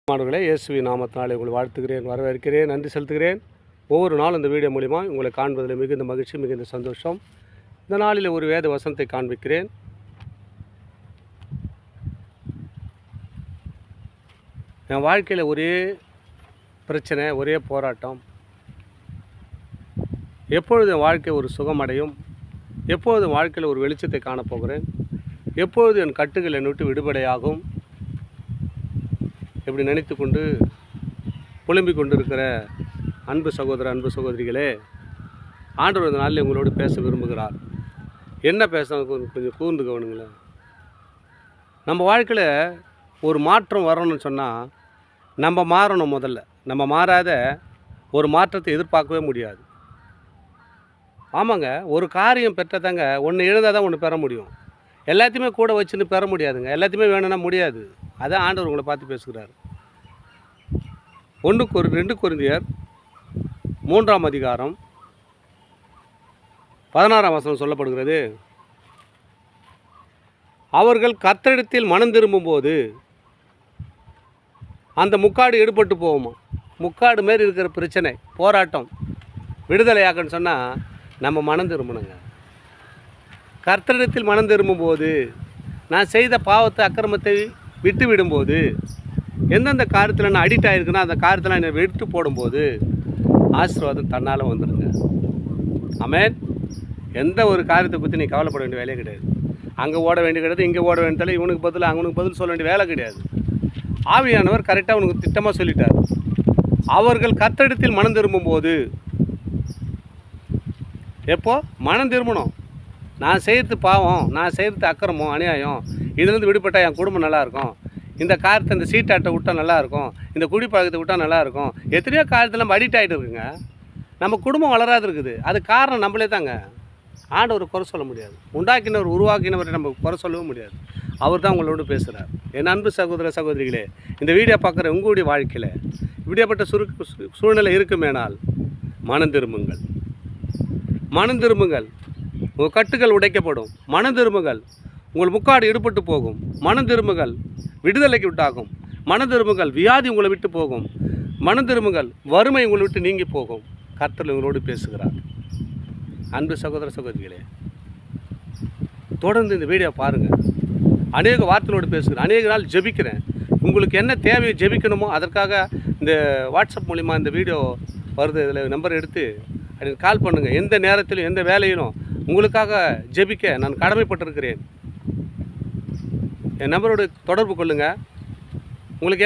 மாணவர்களே, இயேசுவின் நாமத்தினாலே உங்களை வாழ்த்துகிறேன், வரவேற்கிறேன், நன்றி செலுத்துகிறேன். ஒவ்வொரு நாளும் இந்த வீடியோ மூலிமா உங்களை காண்பதில் மிகுந்த மகிழ்ச்சி, மிகுந்த சந்தோஷம். இந்த நாளில் ஒரு வேத வசனத்தை காண்பிக்கிறேன். என் வாழ்க்கையில் ஒரே பிரச்சனை, ஒரே போராட்டம். எப்பொழுது என் வாழ்க்கை ஒரு சுகமடையும்? எப்பொழுது என் வாழ்க்கையில் ஒரு வெளிச்சத்தை காணப்போகிறேன்? எப்பொழுது என் கட்டுகள் என்னை விட்டு விடுபடையாகும்? இப்படி நினைத்து கொண்டு புலம்பிக் கொண்டிருக்கிற அன்பு சகோதர, அன்பு சகோதரிகளே, ஆண்டவர் இந்த நாளில் உங்களோடு பேச விரும்புகிறார். என்ன பேச கொஞ்சம் கூர்ந்து கவனிங்களேன். நம்ம வாழ்க்கையில் ஒரு மாற்றம் வரணும்னு சொன்னால் நம்ம மாறணும். முதல்ல நம்ம மாறாத ஒரு மாற்றத்தை எதிர்பார்க்கவே முடியாது. ஆமாங்க, ஒரு காரியம் பெற்றதாங்க ஒன்று இழந்தால் தான் ஒன்று பெற முடியும். எல்லாத்தையுமே கூட வச்சுன்னு பெற முடியாதுங்க. எல்லாத்தையுமே வேணும்னா முடியாது. அதான் ஆண்டவர் உங்களை பார்த்து பேசுகிறார். 2 கொரிந்தியர் 3ஆம் அதிகாரம் 16ஆம் வசனம் சொல்லப்படுகிறது. அவர்கள் கர்த்தரிடத்தில் மனம் திரும்பும்போது அந்த முக்காடு எடுபட்டு போகுமா? முக்காடு மாரி இருக்கிற பிரச்சனை, போராட்டம் விடுதலையாக்கன்னு சொன்னால் நம்ம மனம் திரும்பணுங்க. கர்த்தரிடத்தில் மனம் திரும்பும்போது, நான் செய்த பாவத்தை, அக்கிரமத்தை விட்டு விடும்போது, எந்தெந்த காரியத்தில் நான் அடிக்ட் ஆகிருக்குன்னா அந்த காரியத்தில் என்னை வெட்டு போடும்போது ஆசீர்வாதம் தன்னால் வந்துடுங்க. ஆமென். எந்த ஒரு காரியத்தை பற்றி நீ கவலைப்பட வேண்டிய வேலையே கிடையாது. அங்கே ஓட வேண்டிய கிடையாது, இங்கே ஓட வேண்டியதில்லை, இவனுக்கு பதில் அவனுக்கு பதில் சொல்ல வேண்டிய வேலை கிடையாது. ஆவியானவர் கரெக்டாக அவனுக்கு திட்டமாக சொல்லிட்டார். அவர்கள் கர்த்தரிடத்தில் மனம் திரும்பும்போது, எப்போ மனம் திரும்பணும்? நான் செய்கிறது பாவம், நான் செய்கிறது அக்கிரமம், அநியாயம், இதுலேருந்து விடுபட்டால் என் குடும்பம் நல்லாயிருக்கும், இந்த காரியத்தை, இந்த சீட்டாட்டை விட்டால் நல்லாயிருக்கும், இந்த குடிப்பழக்கத்தை விட்டால் நல்லாயிருக்கும். எத்தனையோ காரியத்தில் நம்ம அடிக்ட் ஆகிட்டு இருக்குங்க. நம்ம குடும்பம் வளராது இருக்குது. அது காரணம் நம்மளே தாங்க. ஆண்டவர் குறை சொல்ல முடியாது. உண்டாக்கினவர், உருவாக்கினவரை நம்ம குறை சொல்லவும் முடியாது. அவர் தான் உங்களோடு பேசுகிறார். என் அன்பு சகோதர, சகோதரிகளே, இந்த வீடியோ பார்க்குற உங்களுடைய வாழ்க்கையில் இப்படியாப்பட்ட சூழ்நிலை இருக்குமேனால் மனம் திரும்புங்கள். மனம் திரும்புங்கள். உங்கள் கட்டுகள் உடைக்கப்படும். மனம் திரும்புங்கள். உங்கள் முக்காடு எடுபட்டு போகும். மனம் திரும்புங்கள். விடுதலைக்கு விட்டாகும். மனம் திரும்புங்கள். வியாதி உங்களை விட்டு போகும். மனம் திரும்புங்கள். வறுமை உங்களை விட்டு நீங்கி போகும். கர்த்தர் உங்களோடு பேசுகிறார். அன்பு சகோதர, சகோதரிகளே, தொடர்ந்து இந்த வீடியோ பாருங்கள். அநேக வார்த்தைகளோடு பேசுகிறேன். அநேக நாள் ஜெபிக்கிறேன். உங்களுக்கு என்ன தேவையை ஜெபிக்கணுமோ அதற்காக இந்த வாட்ஸ்அப் மூலிமா இந்த வீடியோ வருது. இதில் நம்பர் எடுத்து எனக்கு கால் பண்ணுங்கள். எந்த நேரத்திலும், எந்த வேலையிலும் உங்களுக்காக ஜெபிக்க நான் கடமைப்பட்டிருக்கிறேன். என் நம்பரோடு தொடர்பு கொள்ளுங்கள். உங்களுக்கு என்ன